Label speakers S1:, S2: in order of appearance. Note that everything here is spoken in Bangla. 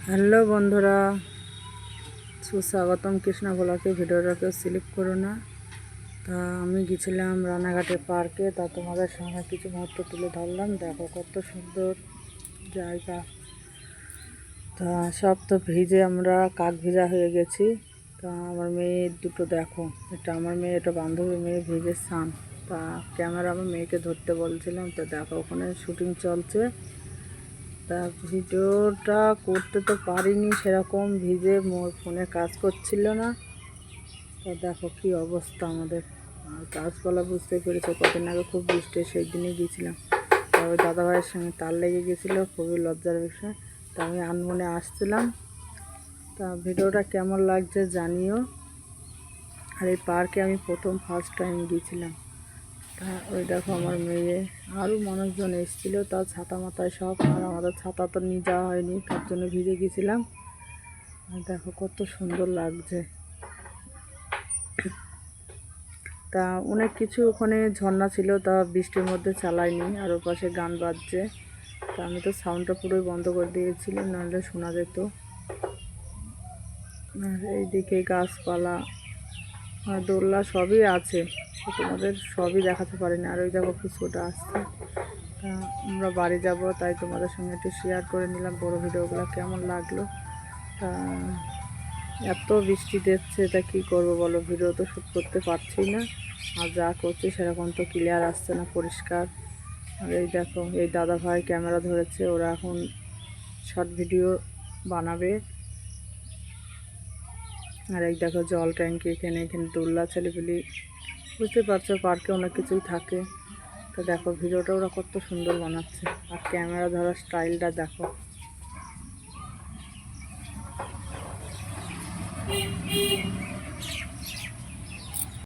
S1: হ্যালো বন্ধুরা, সুস্বাগতম কৃষ্ণা ব্লগে। ভিডিওটাকে স্লিপ করো না। তা আমি গেছিলাম রানাঘাটের পার্কে, তা তোমাদের সঙ্গে কিছু মুহূর্ত তুলে ধরলাম। দেখো কত সুন্দর জায়গা। তা সব তো ভিজে আমরা কাক ভিজা হয়ে গেছি। তা আমার মেয়ে দুটো দেখো, এটা আমার মেয়ে, এটা বান্ধবী মেয়ে, ভিজে স্নান। তা ক্যামেরা আমার মেয়েকে ধরতে বলছিলাম, তো দেখো ওখানে শুটিং চলছে। তা ভিডিওটা করতে তো পারিনি, সেরকম ভিজে ফোনে কাজ করছিল না। তা দেখো কি অবস্থা আমাদের। আর গাছপালা বুঝতে পেরেছে, কদিন আগে খুব বৃষ্টি, সেই দিনই গিয়েছিলাম। তা ওই দাদাভাইয়ের সঙ্গে তার লেগে গেছিলো, খুবই লজ্জার বিষয়। তা আমি আনমনে আসছিলাম। তা ভিডিওটা কেমন লাগছে জানিও। আর এই পার্কে আমি ফার্স্ট টাইম গিয়েছিলাম। তা ওই দেখো আমার মেয়ে, আরও মানুষজন এসেছিলো, তার ছাতা মাথায় সব। আর আমাদের ছাতা তো নিয়ে যাওয়া হয়নি, তার জন্য ভিজে গেছিলাম। আর দেখো কত সুন্দর লাগছে। তা অনেক কিছু ওখানে ঝর্ণা ছিল, তা বৃষ্টির মধ্যে চালাইনি। আর ওর পাশে গান বাজছে। তা আমি তো সাউন্ডটা পুরোই বন্ধ করে দিয়েছিলাম, নাহলে শোনা যেত। আর এইদিকে গাছপালা আর দোলনা সবই আছে, তো তোমাদের সবই দেখাতে পারিনি। আর ওই দেখো ফুচকোটা আসছে। তা আমরা বাড়ি যাব, তাই তোমাদের সঙ্গে একটু শেয়ার করে নিলাম বড় ভিডিওগুলো কেমন লাগলো। তা এত বৃষ্টি দিচ্ছে, তা কী করবো বলো, ভিডিও তো শ্যুট করতে পারছি না। আর যা করছি সেরকম তো ক্লিয়ার আসছে না, পরিষ্কার। আর এই দেখো এই দাদা ভাই ক্যামেরা ধরেছে, ওরা এখন শর্ট ভিডিও বানাবে। আর এই দেখো জল ট্যাঙ্কি, এখানে দোলনা ছেলেপুলি, বুঝতে পারছো পার্কে অনেক কিছুই থাকে। তো দেখো ভিডিওটা ওরা কত সুন্দর বানাচ্ছে। আর ক্যামেরা ধরার স্টাইলটা দেখো।